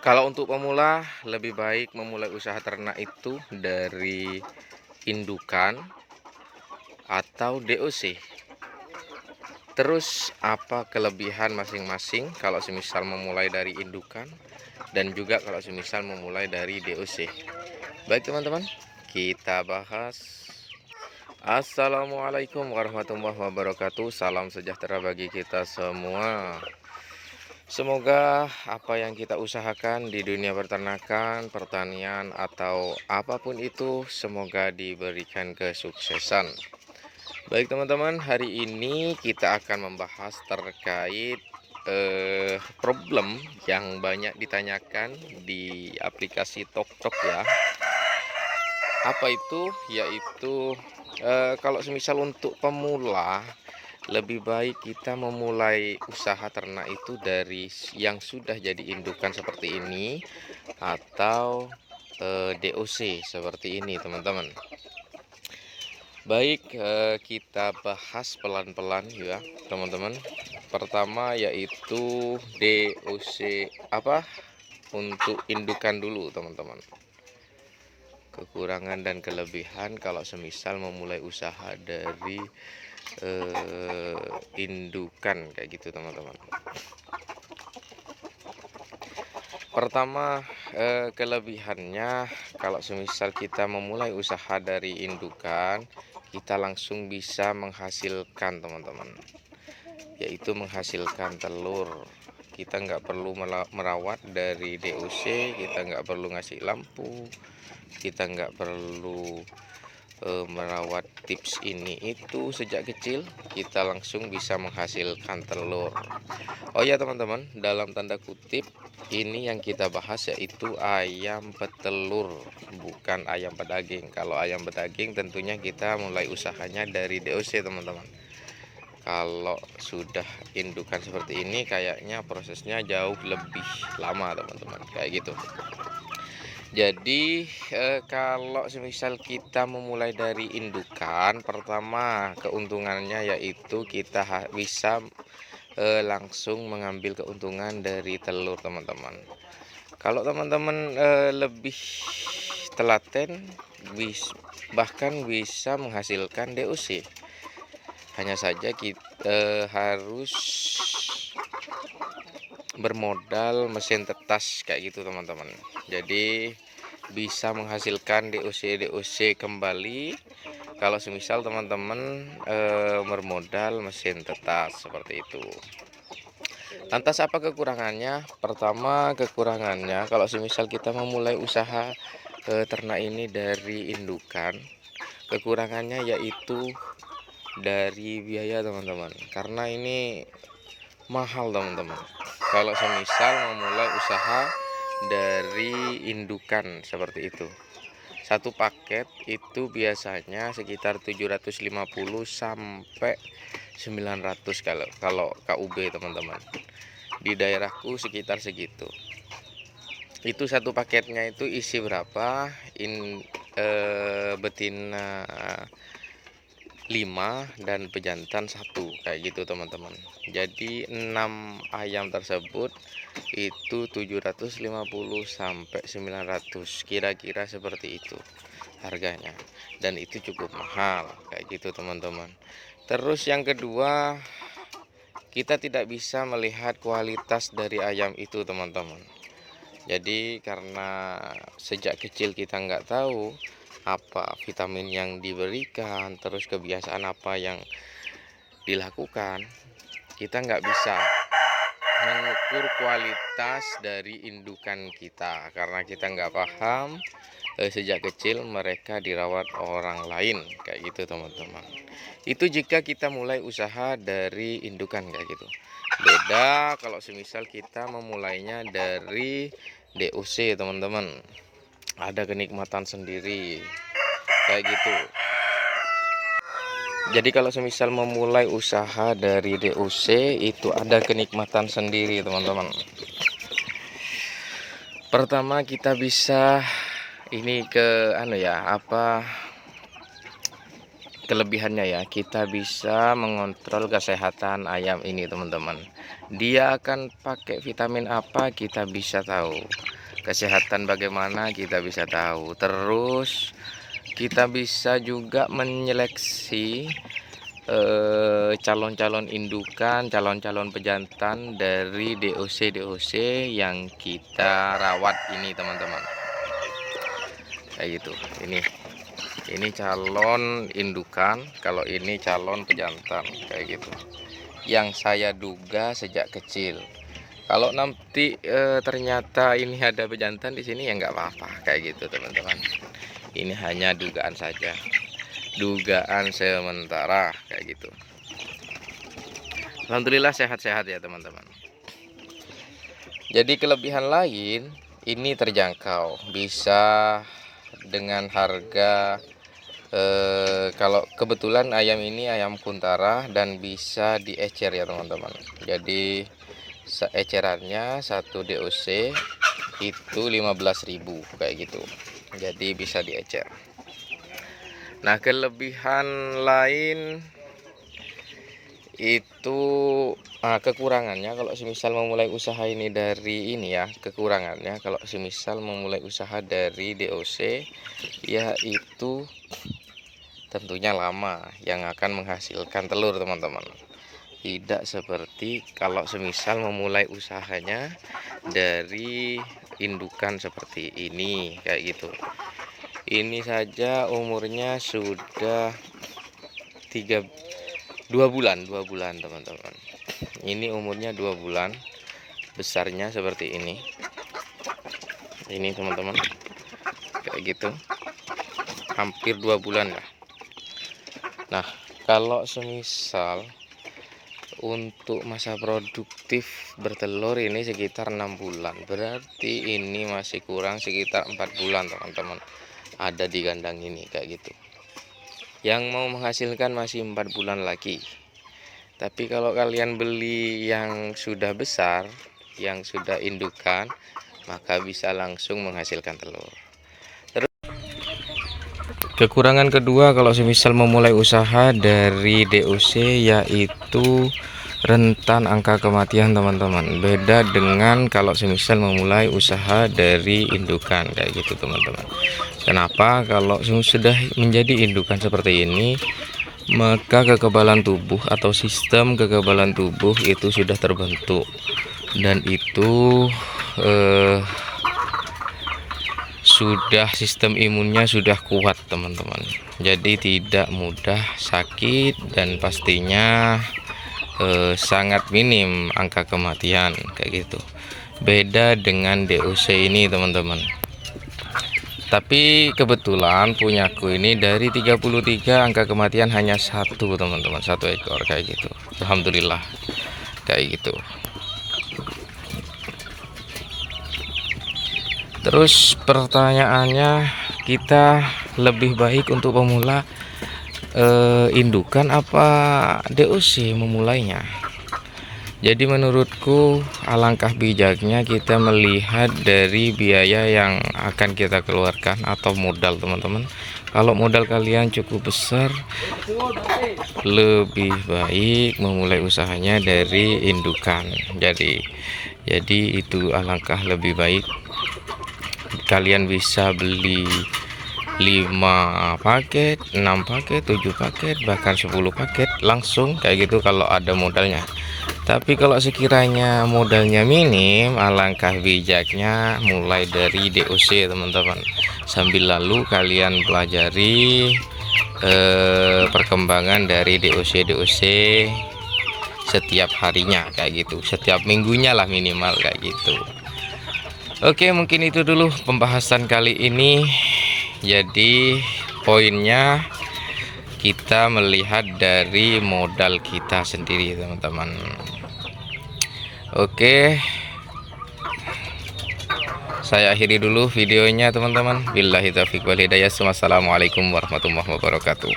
Kalau untuk pemula, lebih baik memulai usaha ternak itu dari indukan atau DOC. Terus apa kelebihan masing-masing kalau semisal memulai dari indukan dan juga kalau semisal memulai dari DOC. Baik teman-teman, kita bahas. Assalamualaikum warahmatullahi wabarakatuh. Salam sejahtera bagi kita semua. Semoga apa yang kita usahakan di dunia peternakan, pertanian, atau apapun itu, semoga diberikan kesuksesan. Baik teman-teman, hari ini kita akan membahas terkait problem yang banyak ditanyakan di aplikasi TokTok ya. Apa itu? Yaitu kalau semisal untuk pemula, lebih baik kita memulai usaha ternak itu dari yang sudah jadi indukan seperti ini atau DOC seperti ini teman-teman. Baik, kita bahas pelan-pelan ya teman-teman. Pertama yaitu DOC apa untuk indukan dulu teman-teman. Kekurangan dan kelebihan kalau semisal memulai usaha dari indukan kayak gitu teman-teman. Pertama, kelebihannya kalau semisal kita memulai usaha dari indukan, kita langsung bisa menghasilkan teman-teman, yaitu menghasilkan telur. Kita nggak perlu merawat dari DOC, kita nggak perlu ngasih lampu, kita nggak perlu merawat tips ini itu sejak kecil, kita langsung bisa menghasilkan telur. Oh ya teman-teman, dalam tanda kutip ini yang kita bahas yaitu ayam petelur, bukan ayam pedaging. Kalau ayam pedaging tentunya kita mulai usahanya dari DOC teman-teman. Kalau sudah indukan seperti ini kayaknya prosesnya jauh lebih lama teman-teman, kayak gitu. Jadi kalau semisal kita memulai dari indukan, pertama keuntungannya yaitu kita bisa langsung mengambil keuntungan dari telur teman-teman. Kalau teman-teman lebih telaten, bahkan bisa menghasilkan DOC. Hanya saja kita harus bermodal mesin tetas kayak gitu teman-teman. Jadi bisa menghasilkan DOC kembali kalau semisal teman-teman bermodal mesin tetas seperti itu. Lantas apa kekurangannya? Pertama kekurangannya kalau semisal kita memulai usaha ternak ini dari indukan, kekurangannya yaitu dari biaya teman-teman, karena ini mahal teman-teman. Kalau semisal memulai usaha dari indukan seperti itu, satu paket itu biasanya sekitar 750 sampai 900 kalau KUB teman-teman. Di daerahku sekitar segitu. Itu satu paketnya itu isi berapa? Betina 5 dan pejantan 1 kayak gitu teman-teman. Jadi 6 ayam tersebut itu 750 sampai 900 kira-kira seperti itu harganya, dan itu cukup mahal kayak gitu teman-teman. Terus yang kedua, kita tidak bisa melihat kualitas dari ayam itu teman-teman. Jadi karena sejak kecil kita nggak tahu apa vitamin yang diberikan, terus kebiasaan apa yang dilakukan, kita nggak bisa mengukur kualitas dari indukan kita karena kita nggak paham sejak kecil mereka dirawat orang lain kayak gitu teman-teman. Itu jika kita mulai usaha dari indukan kayak gitu. Beda kalau semisal kita memulainya dari DOC teman-teman, ada kenikmatan sendiri kayak gitu. Jadi kalau semisal memulai usaha dari DOC itu ada kenikmatan sendiri teman-teman. Pertama kita bisa ini kelebihannya ya, kita bisa mengontrol kesehatan ayam ini teman-teman. Dia akan pakai vitamin apa kita bisa tahu, kesehatan bagaimana kita bisa tahu. Terus kita bisa juga menyeleksi calon-calon indukan, calon-calon pejantan dari DOC yang kita rawat ini teman-teman. Kayak gitu. Ini calon indukan, kalau ini calon pejantan kayak gitu. Yang saya duga sejak kecil. Kalau nanti ternyata ini ada pejantan di sini ya nggak apa-apa kayak gitu teman-teman. Ini hanya dugaan saja, dugaan sementara kayak gitu. Alhamdulillah sehat-sehat ya teman-teman. Jadi kelebihan lain ini terjangkau, bisa dengan harga kalau kebetulan ayam ini ayam kuntara dan bisa diecer ya teman-teman. Jadi ecerannya satu DOC itu 15.000 kayak gitu. Jadi bisa diecer. Nah, kelebihan lain itu kekurangannya kalau semisal memulai usaha ini dari ini ya, kekurangannya kalau semisal memulai usaha dari DOC yaitu tentunya lama yang akan menghasilkan telur teman-teman. Tidak seperti kalau semisal memulai usahanya dari indukan seperti ini kayak gitu. Ini saja umurnya sudah 2 bulan teman-teman. Ini umurnya 2 bulan, besarnya seperti ini teman-teman, kayak gitu, hampir 2 bulan lah. Nah, kalau semisal untuk masa produktif bertelur ini sekitar 6 bulan, berarti ini masih kurang sekitar 4 bulan teman-teman, ada di kandang ini kayak gitu. Yang mau menghasilkan masih 4 bulan lagi. Tapi kalau kalian beli yang sudah besar, yang sudah indukan, maka bisa langsung menghasilkan telur. Kekurangan kedua kalau semisal memulai usaha dari DOC yaitu rentan angka kematian teman-teman. Beda dengan kalau semisal memulai usaha dari indukan kayak gitu teman-teman. Kenapa? Kalau sudah menjadi indukan seperti ini, maka kekebalan tubuh atau sistem kekebalan tubuh itu sudah terbentuk dan itu sudah sistem imunnya sudah kuat teman-teman, jadi tidak mudah sakit dan pastinya sangat minim angka kematian kayak gitu. Beda dengan DOC ini teman-teman. Tapi kebetulan punyaku ini dari 33 angka kematian hanya 1 teman-teman, 1 ekor kayak gitu. Alhamdulillah kayak gitu. Terus pertanyaannya, kita lebih baik untuk pemula indukan apa DOC memulainya? Jadi menurutku alangkah bijaknya kita melihat dari biaya yang akan kita keluarkan atau modal teman-teman. Kalau modal kalian cukup besar, lebih baik memulai usahanya dari indukan. Jadi itu alangkah lebih baik. Kalian bisa beli 5 paket, 6 paket, 7 paket, bahkan 10 paket langsung kayak gitu kalau ada modalnya. Tapi kalau sekiranya modalnya minim, alangkah bijaknya mulai dari DOC teman-teman. Sambil lalu kalian pelajari perkembangan dari DOC setiap harinya kayak gitu, setiap minggunya lah minimal kayak gitu. Oke, mungkin itu dulu pembahasan kali ini. Jadi poinnya kita melihat dari modal kita sendiri teman-teman. Oke, saya akhiri dulu videonya teman-teman. Billahi taufiq wal hidayah. Wassalamualaikum warahmatullahi wabarakatuh.